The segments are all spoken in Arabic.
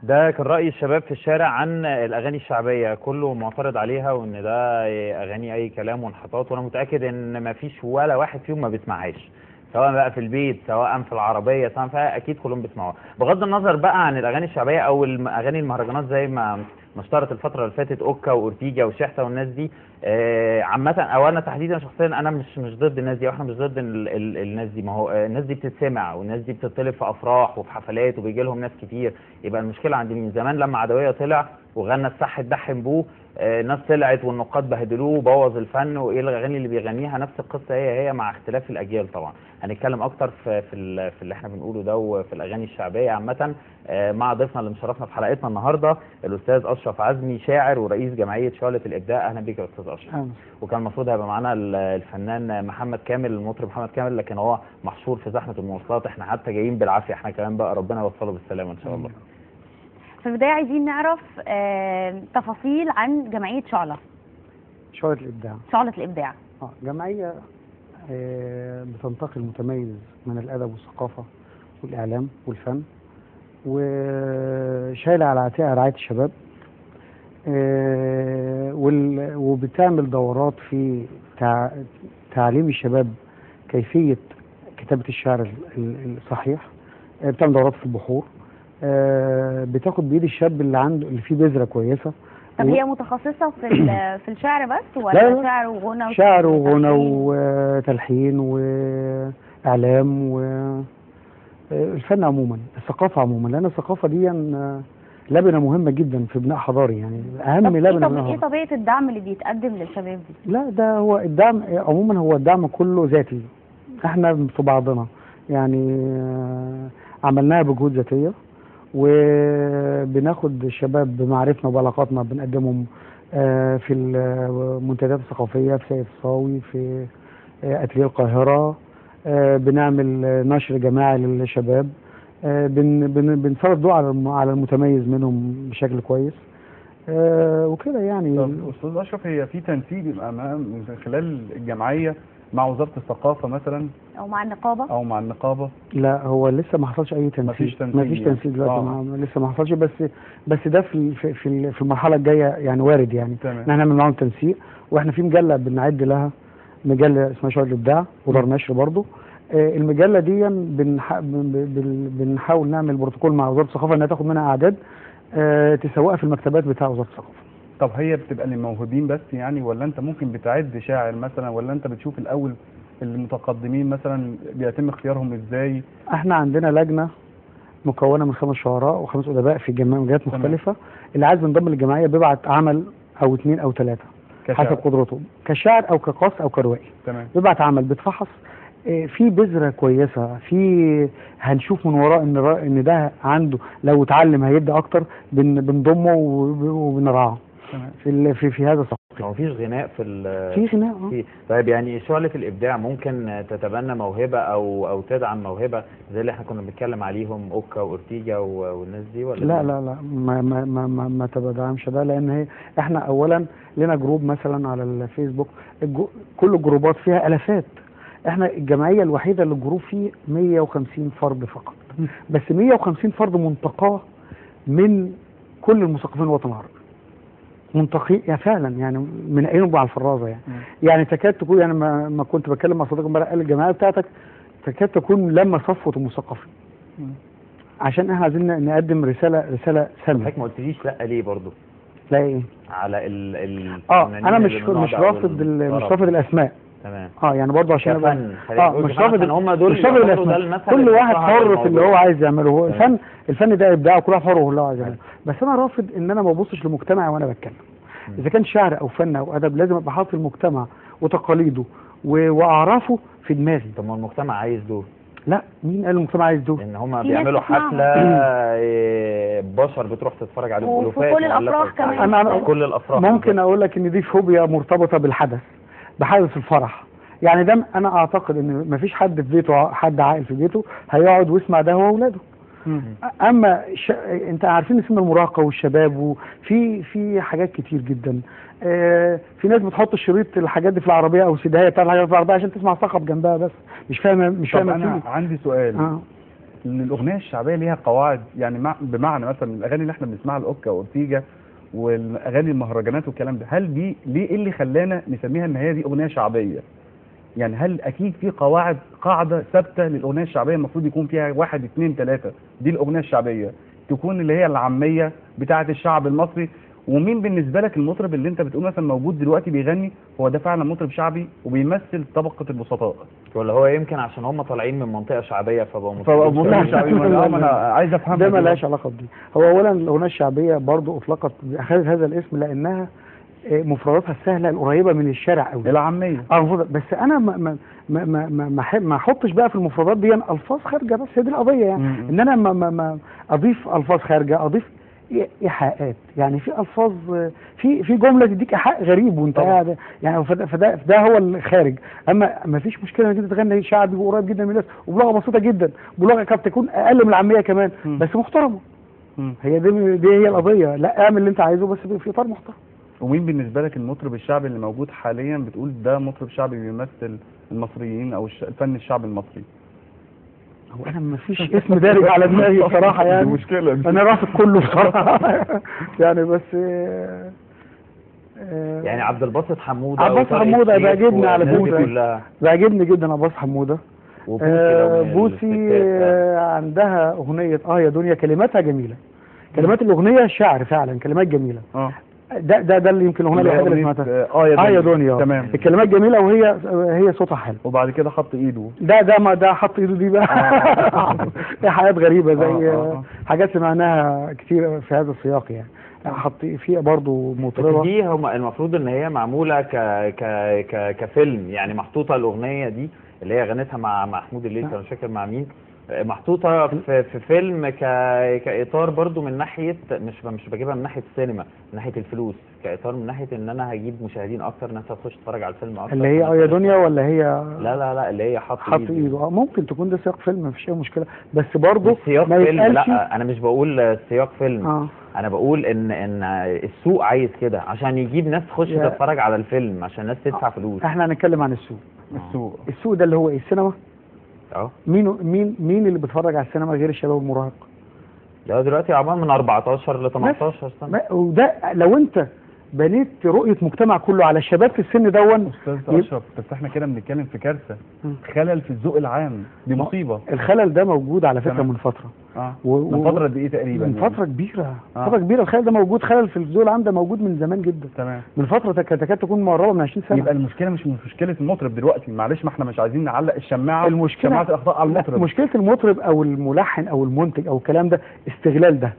ده كان رأي الشباب في الشارع عن الأغاني الشعبية، كله معترض عليها وإن ده أغاني أي كلام وانحطاط، وأنا متأكد إن ما فيش ولا واحد فيهم ما بيسمعهاش، سواء بقى في البيت سواء في العربية سواء فيها، أكيد كلهم بيسمعوها. بغض النظر بقى عن الأغاني الشعبية أو أغاني المهرجانات زي ما اشتهرت الفترة اللي فاتت أوكا وأورتيجا وشحتة والناس دي. عامة أو أنا تحديدا شخصيا أنا مش ضد الناس دي، واحنا مش ضد الناس دي. ما هو الناس دي بتتسمع والناس دي بتطلب في أفراح وفي حفلات وبيجي لهم ناس كتير. يبقى المشكله عند مين؟ زمان لما عدويه طلع وغنى الصح اتدحم بوه، الناس طلعت والنقاد بهدلوه وبوظ الفن، وايه الاغاني اللي بيغنيها نفس القصه هي مع اختلاف الاجيال طبعا. هنتكلم اكتر في اللي احنا بنقوله ده وفي الاغاني الشعبيه عامه مع ضيفنا اللي مشرفنا في حلقتنا النهارده الاستاذ اشرف عزمي، شاعر ورئيس جمعيه شعلة الابداع. اهلا بيك يا استاذ اشرف. وكان المفروض هيبقى معانا الفنان محمد كامل، المطرب محمد كامل، لكن هو محشور في زحمه المواصلات، احنا حتى جايين بالعافيه احنا كمان بقى، ربنا يوصله بالسلامه ان شاء الله. في البداية عايزين نعرف تفاصيل عن جمعية شعلة. شعلة الإبداع. شعلة الإبداع. جمعية بتنتقي المتميز من الأدب والثقافة والإعلام والفن، وشايلة على عاتقها رعاية الشباب، وبتعمل دورات في تعليم الشباب كيفية كتابة الشعر الصحيح، بتعمل دورات في البحور، بتاخد بإيد الشاب اللي فيه بذرة كويسة. طب هي متخصصة في الشعر بس ولا لا شعر وغنى؟ شعر وغنى وتلحين وإعلام والفن عموما، الثقافة عموما، لأن الثقافة دي لبنة مهمة جدا في بناء حضاري، يعني أهم لبنة. طب إيه طبيعة الدعم اللي بيتقدم للشباب دي؟ لا ده هو الدعم عموما، هو الدعم كله ذاتي، احنا في بعضنا يعني، عملناها بجهود ذاتية، وبناخد الشباب بمعرفتنا وبعلاقاتنا بنقدمهم في المنتديات الثقافية في سيد الصاوي، في أتليه القاهرة، بنعمل نشر جماعي للشباب، بنسلط ضوء على المتميز منهم بشكل كويس وكده يعني. طب أستاذ أشرف، هي في تنسيق من خلال الجمعية مع وزارة الثقافة مثلا أو مع النقابة؟ لا هو لسه ما حصلش أي تنسيق. ما فيش تنسيق دلوقتي، لسه ما حصلش، بس ده في المرحلة الجاية يعني وارد يعني إن احنا نعمل معاهم تنسيق. واحنا في مجلة بنعد لها، مجلة اسمها شعلة الإبداع ودار نشر برضه. المجلة دي بنحاول نعمل بروتوكول مع وزارة الثقافة انها تاخد منها اعداد تسوقها في المكتبات بتاع وزارة الثقافة. طب هي بتبقى للموهوبين بس يعني، ولا انت ممكن بتعد شاعر مثلا، ولا انت بتشوف الاول المتقدمين مثلا بيتم اختيارهم ازاي؟ احنا عندنا لجنة مكونة من 5 شعراء و5 ادباء في مجالات مختلفة. اللي عايز ينضم للجمعية بيبعت عمل او 2 أو 3 حسب قدرته، كشاعر او كقاص او كروائي. تمام. بيبعت عمل بتفحص في بذرة كويسة، في هنشوف من وراء ان ده عنده لو اتعلم هيبدأ اكتر، بنضمه وبنرعاه في هذا الصف. هو مفيش غناء في غناء طيب يعني شعلة الإبداع ممكن تتبنى موهبة أو تدعم موهبة زي اللي احنا كنا بنتكلم عليهم أوكا وأورتيجا والناس دي، ولا لا لا لا ما تدعمش ده، لأن احنا أولا لنا جروب مثلا على الفيسبوك، كل الجروبات فيها ألفات. احنا الجمعية الوحيدة اللي الجروب فيه 150 فرد فقط، بس 150 فرد منتقاه من كل المثقفين الوطن العربي، منتقين يعني فعلا، يعني من عينهم على الفرازه يعني. يعني تكاد تكون، يعني ما كنت بتكلم مع صديق امبارح قال الجمعيه بتاعتك تكاد تكون لما صفوه المثقفين، عشان احنا عايزين نقدم رساله ساميه. حضرتك ما قلتليش لا ليه برضه؟ لا ايه؟ على انا مش رافض الاسماء. تمام. يعني برضه عشان مش رافض ان هم دول كل واحد حر في اللي هو عايز يعمله. هو الفن ده ابداع، وكل واحد حر في اللي هو عايز يعمله. بس انا رافض ان انا ما ببصش لمجتمعي وانا بتكلم. اذا كان شعر او فن او ادب لازم ابقى حاطط المجتمع وتقاليده واعرافه في دماغي. طب ما المجتمع عايز دول. لا، مين قال المجتمع عايز دول؟ ان هم بيعملوا حفله بشر بتروح تتفرج عليهم الوفات وكل الافراح كمان. كل الافراح ممكن اقول لك ان دي فوبيا مرتبطه بالحدث، بحدث الفرح. يعني ده انا اعتقد ان مفيش حد في بيته، حد عاقل في بيته هيقعد ويسمع ده هو واولاده. اما انت عارفين سن المراهقه والشباب، وفي حاجات كتير جدا. في ناس بتحط الشريط الحاجات دي في العربيه او سيدايه بتاع الحاجات في العربيه عشان تسمع صخب جنبها، بس مش فاهمه. انا عندي سؤال. ان الاغنيه الشعبيه ليها قواعد، يعني بمعنى مثلا الاغاني اللي احنا بنسمعها الاوكا واورتيجا والاغاني المهرجانات والكلام ده، هل دي ليه ايه اللي خلانا نسميها ان هي دي اغنيه شعبيه؟ يعني هل اكيد في قاعده ثابته للاغنيه الشعبيه المفروض يكون فيها 1 2 3 دي الاغنيه الشعبيه تكون اللي هي العاميه بتاعه الشعب المصري؟ ومين بالنسبه لك المطرب اللي انت بتقول مثلا موجود دلوقتي بيغني هو ده فعلا مطرب شعبي وبيمثل طبقه البسطاء؟ ولا هو يمكن عشان هم طالعين من منطقه شعبيه فبقوا مطرب شعبي؟ ما انا عايز افهم ده مالهاش علاقه بدي. هو اولا الاغنيه الشعبيه برضو اطلقت اخذت هذا الاسم لانها مفرداتها السهله القريبه من الشارع قوي، العاميه. بس انا ما احطش بقى في المفردات دي الفاظ خارجه، بس هي دي القضيه يعني. ان انا ما اضيف الفاظ خارجه، اضيف ايحاءات. يعني في الفاظ، في جمله تديك ايحاء غريب وانت قاعد يعني، فده هو الخارج. اما ما فيش مشكله انك انت تغني شعبي وقريب جدا من الناس وبلغه بسيطه جدا، بلغه قد تكون اقل من العاميه كمان بس محترمه. هي دي هي القضيه. لا اعمل اللي انت عايزه بس في اطار محترم. ومين بالنسبه لك المطرب الشعبي اللي موجود حاليا بتقول ده مطرب شعبي بيمثل المصريين او الفن الشعبي المصري؟ هو انا ما فيش اسم دارج على دماغي بصراحه يعني. دي مشكله. انا رافض كله بصراحه يعني. بس يعني عبد الباسط حموده، عبد الباسط حموده بيعجبني على فكره، بيعجبني جدا عبد الباسط حموده. بوسي عندها اغنيه يا دنيا، كلماتها جميله، كلمات الاغنيه شعر فعلا، كلمات جميله. ده اللي يمكن الاغنيه الوحيده اللي سمعتها. يا دنيا تمام. الكلمات جميله وهي صوتها حلو. وبعد كده حط ايده. ده حط ايده دي بقى دي حاجات غريبه زي حاجات سمعناها كتير في هذا السياق يعني. حط فيها برضه مطربه دي هم المفروض ان هي معموله كفيلم يعني، محطوطه الاغنيه دي اللي هي غنتها مع محمود الليثي، انا مش فاكر مع مين، محطوطه في فيلم كاطار برضو من ناحيه، مش بجيبها من ناحيه السينما، من ناحيه الفلوس، كاطار من ناحيه ان انا هجيب مشاهدين اكتر، ناس هتخش تتفرج على الفيلم اكتر. اللي هي يا دنيا ولا هي لا اللي هي حط ايده. ممكن تكون ده سياق فيلم، مفيش اي مشكله، بس برضه سياق فيلم. لا انا مش بقول سياق فيلم. انا بقول ان السوق عايز كده عشان يجيب ناس تخش تتفرج على الفيلم، عشان الناس تدفع فلوس. احنا هنتكلم عن السوق. السوق ده اللي هو ايه؟ السينما. مين اللي بيتفرج على السينما غير الشباب المراهق؟ ده دلوقتي عمال من 14 ل 18 سنه. وده لو انت بنيت رؤيه مجتمع كله على الشباب في السن دون. استاذ اشرف، بس احنا كده بنتكلم في كارثه، خلل في الذوق العام، دي مصيبه. الخلل ده موجود على فكره من فتره. من فتره قد ايه تقريبا؟ من فتره كبيره. فتره كبيره الخلل ده موجود، خلل في الذوق العام ده موجود من زمان جدا. تمام. من فتره تكاد تكون مقربه من 20 سنه. يبقى المشكله مش مشكله المطرب دلوقتي، معلش، ما احنا مش عايزين نعلق شماعه الاخطاء على المطرب. مشكله المطرب او الملحن او المنتج او الكلام ده استغلال ده.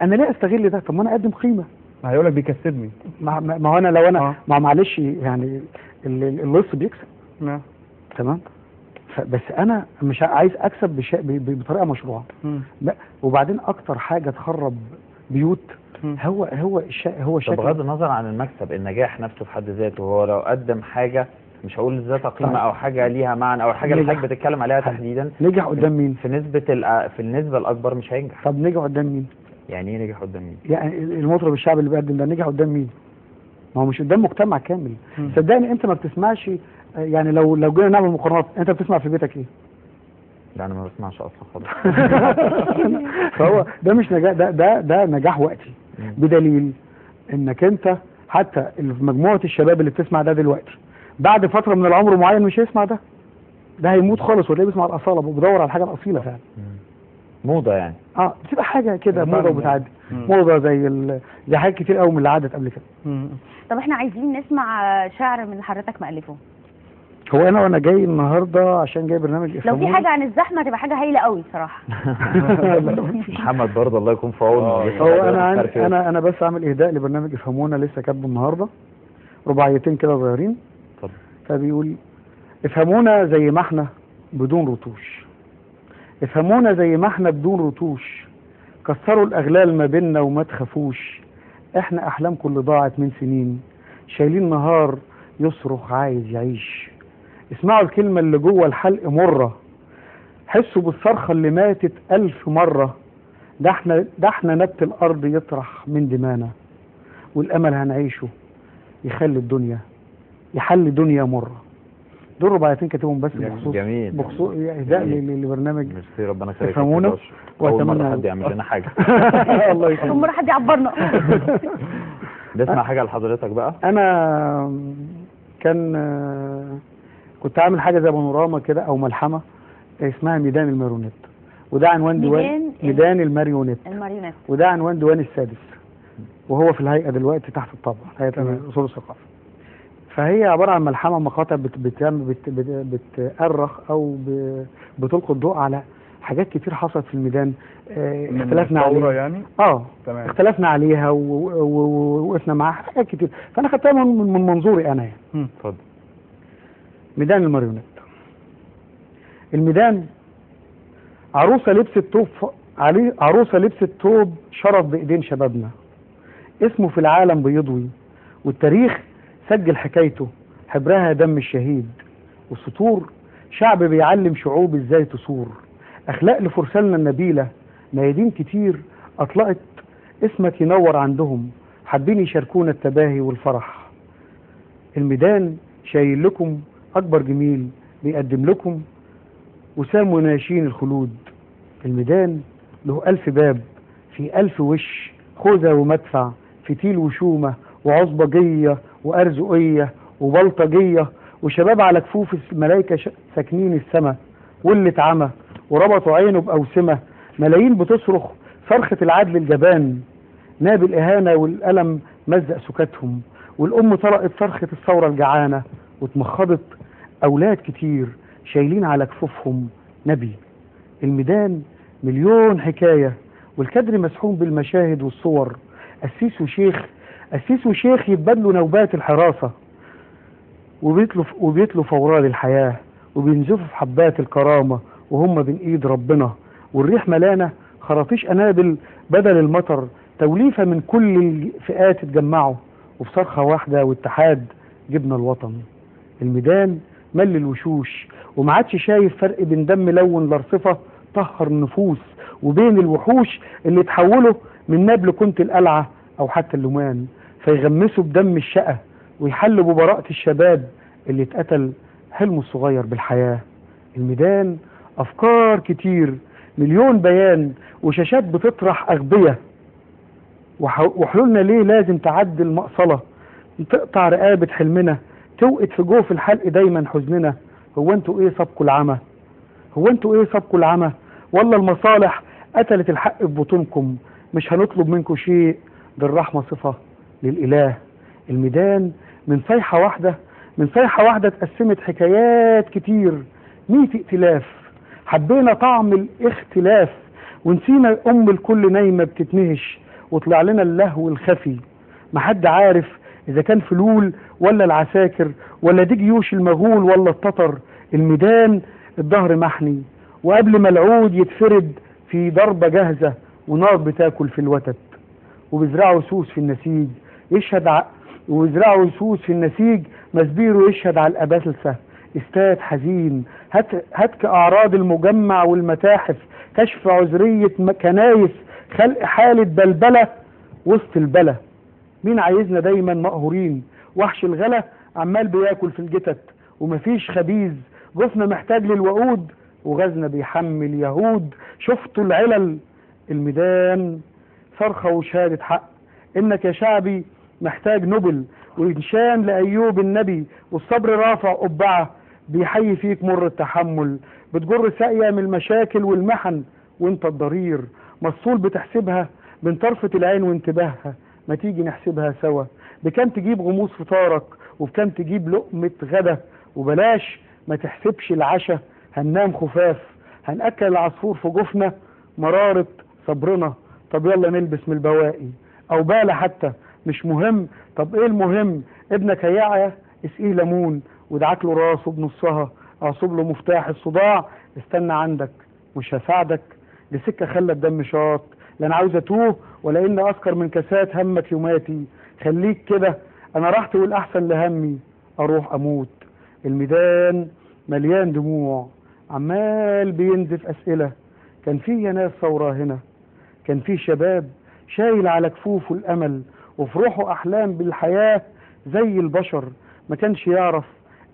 انا ليه استغل ده؟ طب ما انا اقدم قيمه. هيقول لك بيكسبني. ما هو انا لو انا معلش يعني اللص بيكسب. تمام. بس انا مش عايز اكسب بطريقه مشروعه. وبعدين اكتر حاجه تخرب بيوت هو الشكل. بغض النظر عن المكسب، النجاح نفسه في حد ذاته، هو لو قدم حاجه مش هقول ذات قيمه او حاجه ليها معنى او حاجه اللي حضرتك بتتكلم عليها تحديدا، نجح قدام مين؟ في النسبه الاكبر مش هينجح. طب نجح قدام مين؟ يعني ايه نجح قدام مين؟ يعني المطرب الشعبي اللي بيقدم ده نجح قدام مين؟ ما هو مش قدام مجتمع كامل. صدقني انت ما بتسمعش يعني. لو جينا نعمل مقارنات، انت بتسمع في بيتك ايه؟ لا انا ما بسمعش اصلا خالص. فهو ده مش نجاح، ده نجاح وقتي. بدليل انك انت حتى مجموعه الشباب اللي بتسمع ده دلوقتي بعد فتره من العمر معين مش هيسمع ده هيموت خالص، وتلاقيه بيسمع الاصاله وبيدور على الحاجه الاصيله فعلا. موضه يعني. بتبقى حاجه كده موضه وبتعدي. موضه زي حاجات كتير قوي من اللي عدت قبل كده. طب احنا عايزين نسمع شعر من حضرتك مألفه. هو وانا جاي النهارده عشان جاي برنامج لو في حاجه عن الزحمه هتبقى حاجه هايله قوي صراحه. محمد برضه الله يكون في عونه. هو انا بس عامل اهداء لبرنامج افهمونا، لسه كاتبه النهارده، رباعيتين كده صغيرين. فبيقول: افهمونا زي ما احنا بدون رتوش، افهمونا زي ما احنا بدون رتوش، كسروا الاغلال ما بيننا وما تخافوش، احنا احلامكم اللي ضاعت من سنين، شايلين نهار يصرخ عايز يعيش، اسمعوا الكلمة اللي جوه الحلق مرة، حسوا بالصرخة اللي ماتت 1000 مرة، ده احنا نبت الارض يطرح من دمانا، والامل هنعيشه يخلي الدنيا دنيا مرة. دول رباعيتين كاتبهم بس بخصوص جميل. بخصوص اهداء لبرنامج ميرسي، ربنا يخليك. تفهمونا اول مره وأتمنى- حد يعمل لنا حاجه. الله ثم يخليك. حد يعبرنا. نسمع حاجه لحضرتك بقى. انا كان كنت عامل حاجه زي بانوراما كده او ملحمه اسمها ميدان الماريونيت، وده عنوان ديوان ميدان الماريونيت، وده عنوان ديوان السادس، وهو في الهيئه دلوقتي تحت الطبع، هيئه اصول الثقافه. فهي عباره عن ملحمه مقاطع بتأرخ او بتلقي الضوء على حاجات كتير حصلت في الميدان، اختلفنا عليها يعني تمام. اختلفنا عليها ووقفنا معاها حاجات كتير، فانا خدتها من منظوري انا يعني. اتفضل. ميدان الماريونيت. الميدان عروسه لبست توب عروسه لبست توب شرف بايدين شبابنا، اسمه في العالم بيضوي، والتاريخ سجل حكايته، حبرها دم الشهيد، والسطور شعب بيعلم شعوب ازاي تصور، اخلاق لفرساننا النبيله، ميادين كتير اطلقت اسمك ينور عندهم، حابين يشاركونا التباهي والفرح. الميدان شايل لكم اكبر جميل بيقدم لكم وسام وناشين الخلود. الميدان له 1000 باب في 1000 وش، خوذة ومدفع، فتيل وشومة وعصبجية وأرزقية وبلطجية، وشباب على كفوف الملايكة ساكنين السما، واللي اتعمى وربطوا عينه بأوسمة، ملايين بتصرخ صرخة العدل الجبان، ناب الإهانة والألم مزق سكاتهم، والأم طلقت صرخة الثورة الجعانة، واتمخضت أولاد كتير شايلين على كفوفهم نبي. الميدان مليون حكاية، والكادر مسحوم بالمشاهد والصور، قسيس وشيخ يتبادلوا نوبات الحراسة، وبيتلوا فورات الحياة، وبينزفوا في حبات الكرامة وهم بين ايد ربنا، والريح ملانة خراطيش قنابل بدل المطر، توليفة من كل الفئات اتجمعوا، وفي صرخة واحدة واتحاد جبنا الوطن. الميدان مل الوشوش، وما عادش شايف فرق بين دم لون لرصفة طهر النفوس، وبين الوحوش اللي اتحولوا من نبل كنت القلعة او حتى اللومان، فيغمسوا بدم الشقة ويحلوا ببراءة الشباب اللي اتقتل حلمه الصغير بالحياة. الميدان افكار كتير، مليون بيان، وشاشات بتطرح اغبية، وحلولنا ليه لازم تعدي المقصلة، تقطع رقابة حلمنا، توقت في جوف الحلق دايما حزننا. هو انتوا ايه صابكوا العمى؟ والله المصالح قتلت الحق في بطونكم، مش هنطلب منكم شيء، دي الرحمة صفة للإله. الميدان من صيحة واحدة اتقسمت حكايات كتير، 100 ائتلاف، حبينا طعم الاختلاف، ونسينا الكل نايمة بتتنهش، وطلع لنا اللهو الخفي، محد عارف إذا كان فلول ولا العساكر، ولا دي جيوش المغول ولا التتر. الميدان الظهر محني، وقبل ما العود يتفرد في ضربة جاهزة، ونار بتاكل في الوتد، وبيزرعوا سوس في النسيج مسبيره يشهد على الأبلسة، استاد حزين، هتك أعراض المجمع والمتاحف، كشف عذرية كنايس، خلق حالة بلبلة وسط البلة. مين عايزنا دايما مقهورين، وحش الغلا عمال بياكل في الجتت، ومفيش خبيز، جفنا محتاج للوقود، وغزنا بيحمل يهود. شفتوا العلل؟ الميدان صرخة وشهادة حق، انك يا شعبي محتاج نبل، وإنشان لأيوب النبي، والصبر رافع قبعة، بيحيي فيك مر التحمل، بتجر ساقية من المشاكل والمحن، وانت الضرير مصول بتحسبها من طرفة العين وانتباهها. ما تيجي نحسبها سوا، بكم تجيب غموس فطارك، وبكم تجيب لقمة غدا، وبلاش ما تحسبش العشاء، هننام خفاف، هنأكل العصفور في جفنا مرارة صبرنا. طب يلا نلبس من البواقي او بالة حتى، مش مهم. طب ايه المهم؟ ابنك هيعيا اسقيه ليمون، ودعك له راسه بنصها، اعصب له مفتاح الصداع، استنى عندك مش هساعدك، دي سكة خلى الدم شاط، لا انا عاوز اتوه ولا اني اسكر من كاسات همك يوماتي. خليك كده، انا راحتي والاحسن لهمي اروح اموت. الميدان مليان دموع، عمال بينزف اسئلة، كان فيه ناس ثورة هنا، كان فيه شباب شايل على كفوفه الامل، وفي روحه احلام بالحياة زي البشر، ما كانش يعرف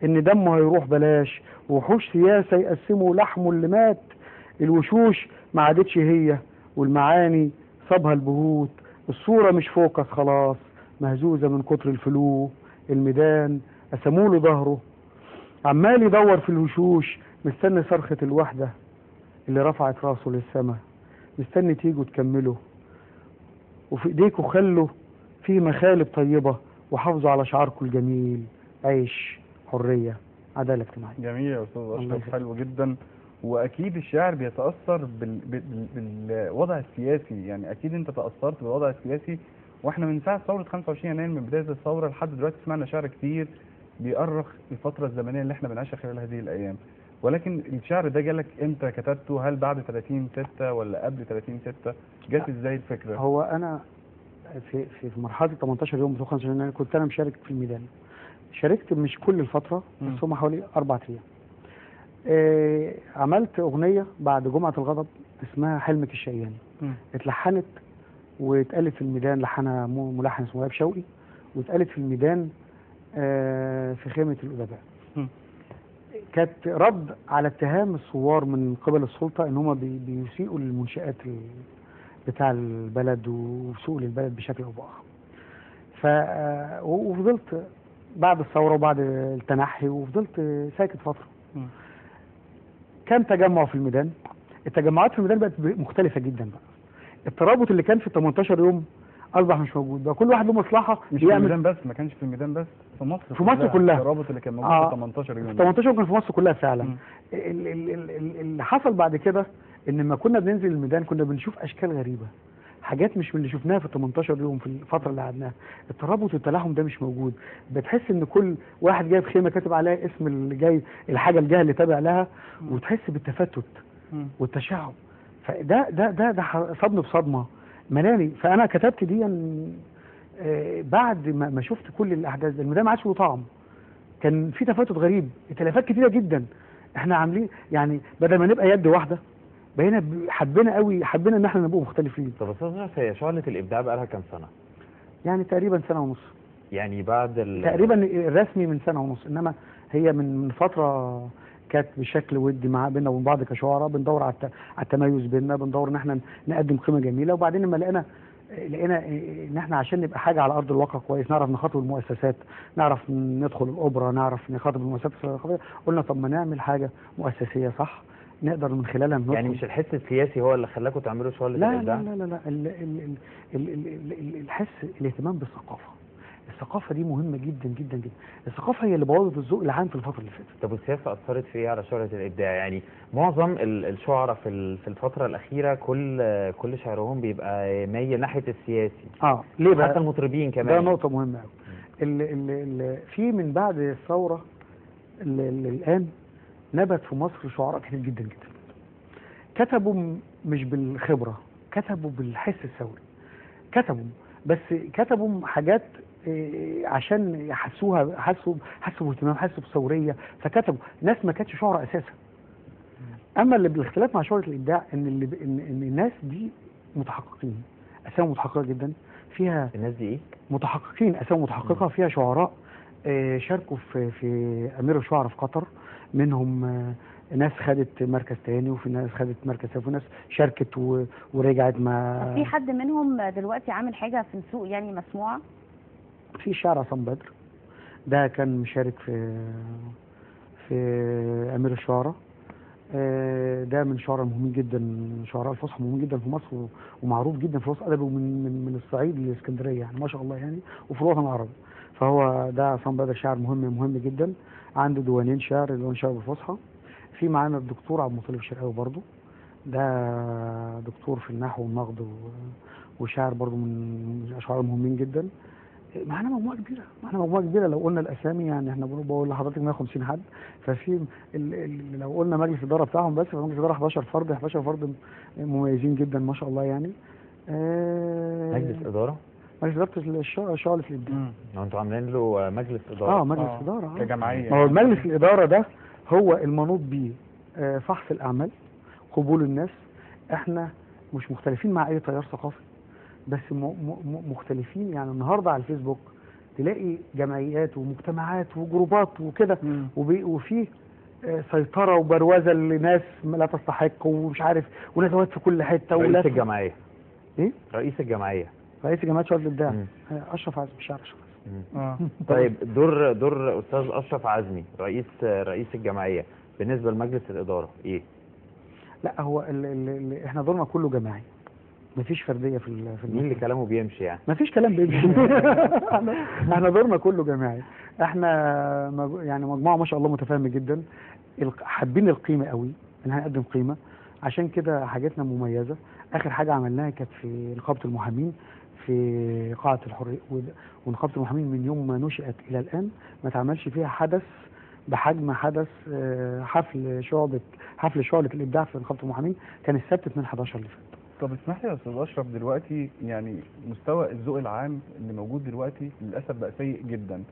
ان دمه هيروح بلاش، وحوش سياسة يقسموا لحمه اللي مات، الوشوش ما عادتش هي، والمعاني صابها البهوت، الصورة مش فوكس خلاص، مهزوزة من كتر الفلو، الميدان قسموله ظهره، عمال يدور في الوشوش، مستني صرخة الوحدة اللي رفعت راسه للسما، مستني تيجوا تكملوا، وفي ايديكوا خلوا فيه مخالب طيبة، وحافظوا على شعاركم الجميل، عيش، حرية، عدالة اجتماعية. جميل يا استاذ الله اشرف، يخليك. حلو جدا. واكيد الشاعر بيتاثر بالوضع السياسي، يعني اكيد انت تاثرت بالوضع السياسي، واحنا من ساعه ثوره 25 يناير، من بدايه الثوره لحد دلوقتي سمعنا شعر كتير بيؤرخ الفتره الزمنيه اللي احنا بنعيشها خلال هذه الايام. ولكن الشعر ده جالك امتى كتبته؟ هل بعد 30/6 ولا قبل 30/6؟ جات ازاي الفكره؟ هو انا في مرحله 18 يوم بتوع 25 يناير كنت انا مشارك في الميدان، شاركت مش كل الفتره بس هم حوالي 4 ايام. عملت اغنيه بعد جمعه الغضب اسمها حلمك الشقياني، اتلحنت واتقالت في الميدان، لحنها ملحن اسمه وهاب شوقي، واتقالت في الميدان في خيمه الادباء. كانت رد على اتهام الثوار من قبل السلطه ان هم بيسيئوا للمنشآت بتاع البلد وسوق للبلد بشكل او باخر. وفضلت بعد الثوره وبعد التنحي وفضلت ساكت فتره. كان تجمع في الميدان، التجمعات في الميدان بقت مختلفه جدا بقى. الترابط اللي كان في 18 يوم اصبح مش موجود، بقى كل واحد له مصلحه. مش في الميدان بس، ما كانش في الميدان بس، في مصر في مصر كلها الترابط اللي كان موجود في 18 يوم. في 18 يوم كان في مصر كلها فعلا. اللي حصل بعد كده ان لما كنا بننزل الميدان كنا بنشوف اشكال غريبه، حاجات مش من اللي شفناها في 18 يوم في الفتره اللي قعدناها. الترابط والتلاحم ده مش موجود، بتحس ان كل واحد جايب خيمه كاتب عليها اسم اللي جاي، الحاجه الجهه اللي تابع لها، وتحس بالتفتت والتشعب. فده صدمه بصدمه مناني. فانا كتبت دي بعد ما شفت كل الاحداث دي. الميدان ما عادش له طعم، كان في تفتت غريب، ائتلافات كتيره جدا. احنا عاملين يعني بدل ما نبقى يد واحده بقينا حبينا قوي، حبينا ان احنا نبقى مختلفين. طب استاذ اشرف، هي شعلة الابداع بقى لها كام سنه؟ يعني تقريبا سنه ونص. يعني بعد تقريبا الرسمي من سنه ونص، انما هي من فتره كانت بشكل ودي بينا وبين بعض كشعراء، بندور على التميز بيننا، بندور ان احنا نقدم قيمه جميله. وبعدين لما لقينا ان احنا عشان نبقى حاجه على ارض الواقع كويس، نعرف نخاطب المؤسسات، نعرف ندخل الاوبرا، نعرف نخاطب المؤسسات الثقافيه، قلنا طب ما نعمل حاجه مؤسسيه صح نقدر من خلالها ندخل. يعني مش الحس السياسي هو اللي خلاكم تعملوا شعلة الابداع؟ لا لا لا لا، الحس، الاهتمام بالثقافه. الثقافه دي مهمه جدا جدا جدا. الثقافه هي اللي بوظت الذوق العام في الفتره اللي فاتت. طب والسياسه اثرت في ايه على شعلة الابداع؟ يعني معظم الشعراء في الفتره الاخيره كل شعرهم بيبقى مايل ناحيه السياسي. ليه بقى؟ حتى المطربين كمان. ده نقطه مهمه قوي. في من بعد الثوره الان نبت في مصر شعراء كتير جدا جدا، كتبوا مش بالخبره، كتبوا بالحس الثوري، بس كتبوا حاجات عشان يحسوها، حسوا باهتمام، حسوا بثوريه، فكتبوا ناس ما كانتش شعراء اساسا. اما اللي بالاختلاف مع شعراء الابداع ان الناس دي متحققين، اسامي متحققه جدا فيها. الناس دي ايه؟ متحققين، اسامي متحققه فيها شعراء شاركوا في امير الشعراء في قطر، منهم ناس خدت مركز تاني، وفي ناس خدت مركز ثالث، وفي ناس شاركت ورجعت. ما في حد منهم دلوقتي عامل حاجه في السوق يعني مسموعه؟ في الشاعر عصام بدر، ده كان مشارك في امير الشعراء. ده من الشعراء المهمين جدا، شعراء الفصحى مهمين جدا في مصر، ومعروف جدا في الوسط الادبي، من الصعيد للاسكندريه يعني ما شاء الله يعني، وفي الوطن العربي. فهو ده عصام بدر شاعر مهم جدا، عنده ديوانين شعر، ديوان شعر بالفصحى. في معانا الدكتور عبد المطلب الشرقاوي برضه، ده دكتور في النحو والنقد وشاعر برضه من الاشعار المهمين جدا. معانا مجموعه كبيره، لو قلنا الاسامي يعني احنا بقول لحضرتك 150 حد. ففي لو قلنا مجلس الاداره بتاعهم بس، فمجلس الاداره 11 فرد مميزين جدا ما شاء الله يعني. مجلس اداره؟ مجلس اداره شعلة الابداع. هو انتوا عاملين له مجلس اداره؟ مجلس اداره كجمعيه. ما هو مجلس الاداره ده هو المنوط بيه فحص الاعمال، قبول الناس. احنا مش مختلفين مع اي تيار ثقافي، بس مختلفين. يعني النهارده على الفيسبوك تلاقي جمعيات ومجتمعات وجروبات وكده، وفي سيطره وبروزه لناس لا تستحق ومش عارف، وندوات في كل حته. رئيس الجمعيه ايه؟ رئيس الجمعيه شؤون الابداع اشرف عزمي، مش عارف. طيب دور استاذ اشرف عزمي رئيس الجمعيه بالنسبه لمجلس الاداره ايه؟ لا هو احنا دورنا كله جماعي، مفيش فرديه في مين اللي كلامه بيمشي يعني؟ مفيش كلام بيمشي. احنا دورنا كله جماعي. احنا يعني مجموعه ما شاء الله متفاهمه جدا، حابين القيمه قوي، ان هنقدم قيمه، عشان كده حاجاتنا مميزه. اخر حاجه عملناها كانت في نقابه المحامين في قاعه الحريه، ونقابه المحامين من يوم ما نشأت الى الان ما تعملش فيها حدث بحجم حدث حفل شعلة الابداع في نقابه المحامين، كان السبت 2/11 اللي فات. طب اسمح لي يا استاذ اشرف، دلوقتي يعني مستوى الذوق العام اللي موجود دلوقتي للاسف بقى سيء جدا.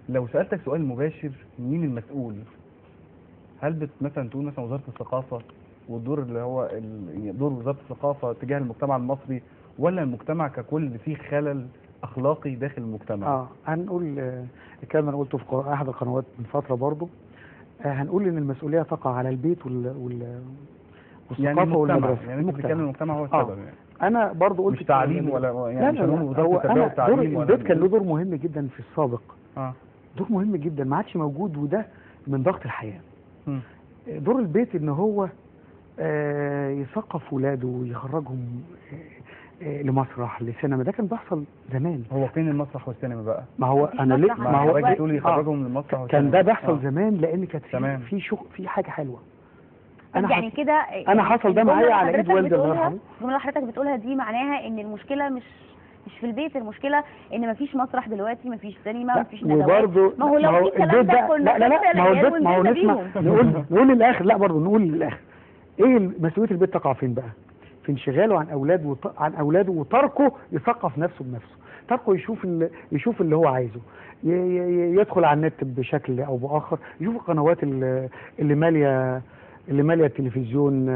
لو سالتك سؤال مباشر، مين المسؤول؟ هل مثلا تقول مثلا وزاره الثقافه والدور اللي هو دور وزاره الثقافه تجاه المجتمع المصري، ولا المجتمع ككل فيه خلل اخلاقي داخل المجتمع؟ هنقول الكلام اللي انا قلته في احد القنوات من فتره برضه، هنقول ان المسؤوليه تقع على البيت والثقافه والمدرسه. يعني انت بتتكلم المجتمع هو السبب يعني. انا برضه قلت مش تعليم ولا يعني لا وزاره التربيه والتعليم، البيت كان له دور مهم جدا في السابق. دور مهم جدا ما عادش موجود، وده من ضغط الحياه. دور البيت ان هو يثقف ولاده ويخرجهم لمسرح لسينما، ده كان بيحصل زمان. هو فين المسرح والسينما بقى؟ ما هو انا ليه ما هو راجل تقول يخرجهم للمسرح والسينما، كان ده بيحصل زمان لان كانت في حاجه حلوه. يعني كده انا حصل ده معايا على ايد والدي الله يرحمه. الجمله اللي حضرتك بتقولها دي معناها ان المشكله مش في البيت، المشكله ان مفيش مسرح دلوقتي، مفيش سينما، مفيش ندوات. ما هو لو في الكلام ده كنا لا ما هو البيت، ما هو نسمع نقول للاخر. لا برضه نقول للاخر ايه مسؤوليه البيت تقع فين بقى؟ في انشغاله عن اولاده وتركه يثقف نفسه بنفسه، تركه يشوف اللي هو عايزه، يدخل على النت بشكل او باخر، يشوف القنوات اللي ماليه التلفزيون.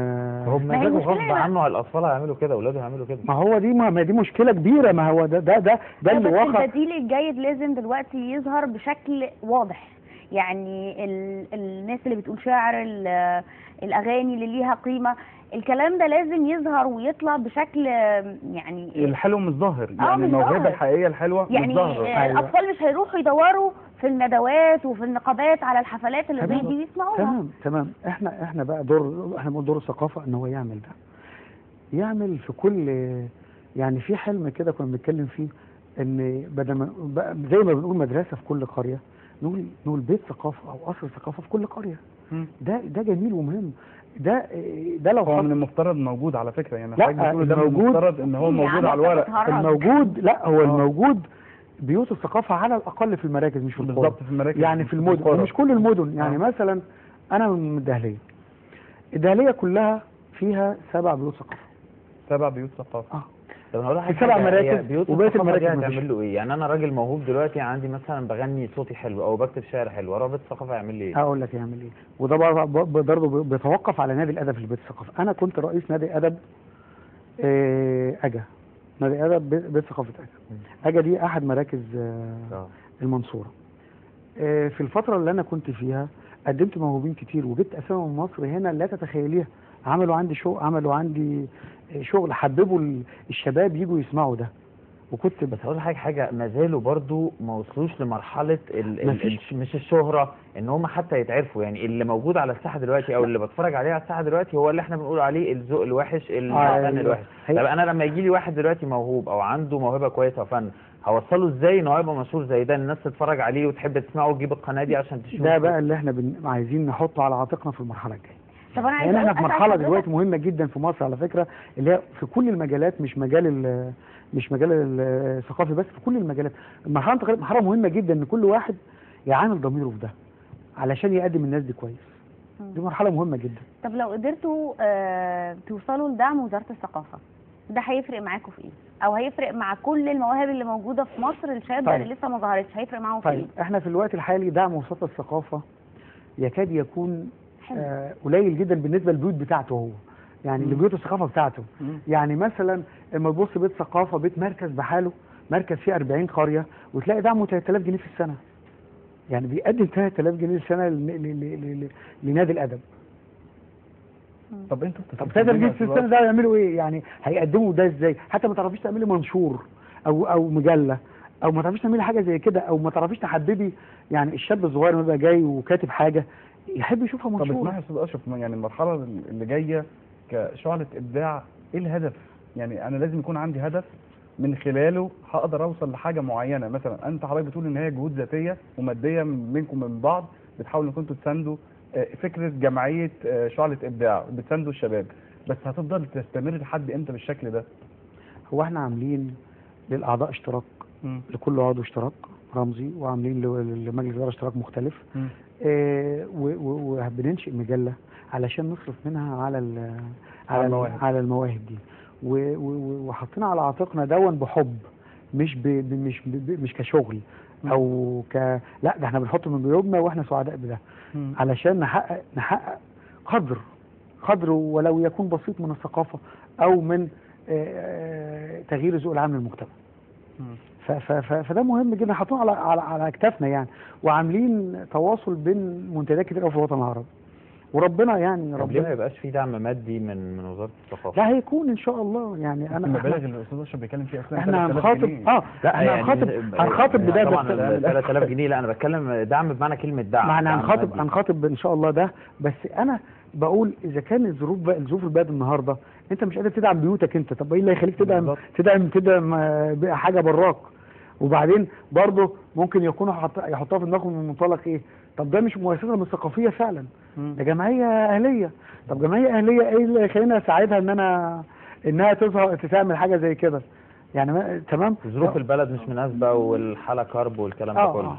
هم مزاجهم غصب عنه، الاطفال هيعملوا كده، اولاده هيعملوا كده. ما هو دي مشكله كبيره. ما هو ده اللي واقع. البديل الجيد لازم دلوقتي يظهر بشكل واضح. يعني الناس اللي بتقول شعر، الاغاني اللي ليها قيمه، الكلام ده لازم يظهر ويطلع بشكل يعني الحلو مش ظاهر، يعني الموهبه الحقيقيه الحلوه يعني مش ظاهره. يعني الاطفال مش هيروحوا يدوروا في الندوات وفي النقابات على الحفلات اللي زي دي ويسمعوها. تمام. احنا بقى بنقول دور الثقافه ان هو يعمل ده، يعمل في كل، يعني في حلم كده كنا بنتكلم فيه، ان بدل ما زي ما بنقول مدرسه في كل قريه، نقول بيت ثقافه او قصر ثقافه في كل قريه. ده جميل ومهم. ده لو هو من المفترض موجود على فكره، يعني حضرتك بتقول ده المفترض ان هو موجود على الورق. الموجود، لا هو الموجود بيوت الثقافه على الاقل في المراكز، مش في القرى. بالظبط في المراكز، يعني في المدن ومش كل المدن. يعني مثلا انا من الدهليه كلها فيها 7 بيوت ثقافه. 7 بيوت ثقافه. طب انا هقول لك 7 مراكز، وبقيه المراكز هتعمل له ايه؟ يعني انا راجل موهوب دلوقتي، عندي مثلا بغني صوتي حلو او بكتب شعر حلو، اروح بيت الثقافه يعمل لي ايه؟ هقول لك يعمل ايه. وده برضه بيتوقف على نادي الادب في بيت الثقافه. انا كنت رئيس نادي ادب نادي ادب بيت ثقافه اجا دي احد مراكز المنصوره. في الفتره اللي انا كنت فيها قدمت موهوبين كتير، وجبت اسامي من مصر هنا لا تتخيليها. عملوا عندي شغل حببوا الشباب يجوا يسمعوا ده. وكنت بس هقول حاجه ما زالوا برضو ما وصلوش لمرحله مش الشهره، ان هم حتى يتعرفوا. يعني اللي موجود على الساحه دلوقتي او اللي بتفرج عليه على الساحه دلوقتي هو اللي احنا بنقول عليه الذوق الوحش، الفن الوحش. طب انا لما يجي لي واحد دلوقتي موهوب او عنده موهبه كويسه وفن، هوصله ازاي ان هو يبقى مشهور زي ده، الناس تتفرج عليه وتحب تسمعه وتجيب القناه دي عشان تشوفه؟ ده بقى اللي احنا عايزين نحطه على عاتقنا في المرحله الجايه. طب انا يعني احنا في مرحله دلوقتي مهمه جدا في مصر على فكره، اللي هي في كل المجالات، مش مجال الثقافي بس، في كل المجالات. مرحله مهمه جدا ان كل واحد يعامل ضميره في ده علشان يقدم الناس دي كويس. دي مرحله مهمه جدا. طب لو قدرتوا توصلوا لدعم وزاره الثقافه، ده هيفرق معاكم في ايه؟ او هيفرق مع كل المواهب اللي موجوده في مصر الشابه اللي لسه ما ظهرتش، هيفرق معاهم في ايه؟ احنا في الوقت الحالي دعم وزاره الثقافه يكاد يكون قليل جدا بالنسبه للبيوت بتاعته هو، يعني لبيوت الثقافه بتاعته. يعني مثلا لما تبص بيت ثقافه، بيت مركز بحاله مركز فيه 40 قريه وتلاقي دعمه 3000 جنيه في السنه. يعني بيقدم 3000 جنيه في السنه لنادي الادب. طب انتوا طب 3000 جنيه في السنه ده يعملوا ايه؟ يعني هيقدموا ده ازاي؟ حتى ما تعرفيش تعملي منشور او مجله، او ما تعرفيش تعملي حاجه زي كده، او ما تعرفيش تحددي. يعني الشاب الصغير لما يبقى جاي وكاتب حاجه يحب يشوفها طب منشور. اسمعي يا استاذ اشرف، يعني المرحله اللي جايه كشعله ابداع، ايه الهدف؟ يعني انا لازم يكون عندي هدف من خلاله هقدر اوصل لحاجه معينه. مثلا انت حضرتك بتقول ان هي جهود ذاتيه وماديه منكم من بعض، بتحاولوا انكم انتوا تساندوا فكره جمعيه شعله ابداع، بتساندوا الشباب، بس هتفضل تستمر لحد امتى بالشكل ده؟ هو احنا عاملين للاعضاء اشتراك، لكل عضو اشتراك رمزي، وعاملين لمجلس الاداره اشتراك مختلف. وبننشئ مجله علشان نصرف منها على المواهب دي، وحطينا على عاتقنا دون بحب، مش كشغل او لا، ده احنا بنحط من جيوبنا واحنا سعداء بده، علشان نحقق قدر ولو يكون بسيط من الثقافه او من تغيير الذوق العام للمجتمع. فده مهم جدا، حاطينه على اكتافنا يعني، وعاملين تواصل بين منتديات كتير قوي في الوطن العربي، وربنا يعني طب ليه ما يبقاش في دعم مادي من وزاره الثقافه؟ لا هيكون ان شاء الله. يعني انا المبالغ اللي الاستاذ اشرف بيتكلم فيها اصلا احنا هنخاطب لا احنا هنخاطب بدايه طبعا 3000 جنيه. لا انا بتكلم دعم بمعنى كلمه دعم. ما احنا هنخاطب ان شاء الله ده. بس انا بقول اذا كان ظروف البلد النهارده انت مش قادر تدعم بيوتك انت، طب ايه اللي يخليك تدعم حاجه براك؟ وبعدين برضه ممكن يكونوا يحطوها في دماغهم من منطلق ايه؟ طب ده مش مؤسسه مش ثقافيه فعلا، ده جمعيه اهليه. طب جمعيه اهليه ايه اللي يخليني اساعدها انها تعمل حاجه زي كده؟ يعني تمام، ظروف البلد مش مناسبه والحاله كرب والكلام ده كله.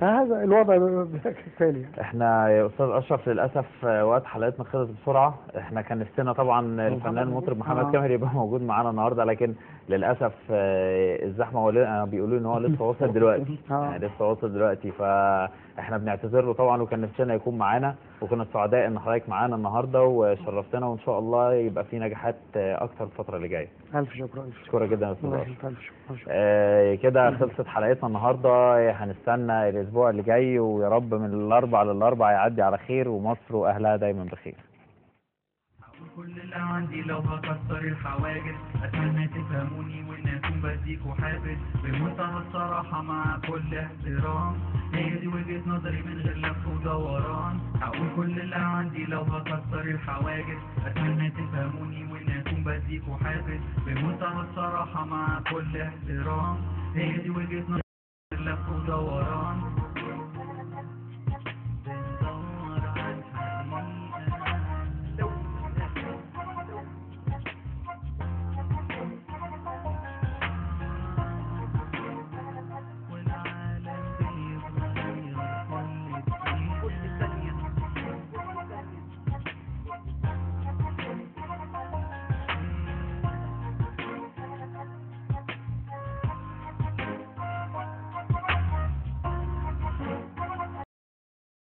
فهذا الوضع كالتالي. احنا يا استاذ اشرف للاسف وقت حلقتنا خلص بسرعه. احنا كان نفسنا طبعا الفنان المطرب محمد كامل يبقى موجود معانا النهارده، لكن للاسف الزحمه بيقولوا ان هو لسه واصل دلوقتي. يعني لسه واصل دلوقتي، فاحنا بنعتذر له طبعا، وكان نفسنا يكون معانا، وكنا سعداء ان حضرتك معانا النهارده وشرفتنا، وان شاء الله يبقى في نجاحات اكتر الفتره اللي جايه. الف شكر. شكرا جدا يا استاذ اشرف. كده خلصت حلقتنا النهارده. هنستنى الاسبوع اللي جاي، ويا رب من الاربع للاربع يعدي على خير، ومصر واهلها دايما بخير. كل اللي عندي لو هكسر الحواجز، اتمنى تفهموني وان اكون بديكوا حافز بمنتهى الصراحه مع كل احترام. هي دي وجهه نظري من غير لف ودوران. هقول كل اللي عندي لو هكسر الحواجز، اتمنى تفهموني وان اكون بديكوا حافز بمنتهى الصراحه مع كل احترام. هي دي وجهه نظري من غير لف ودوران.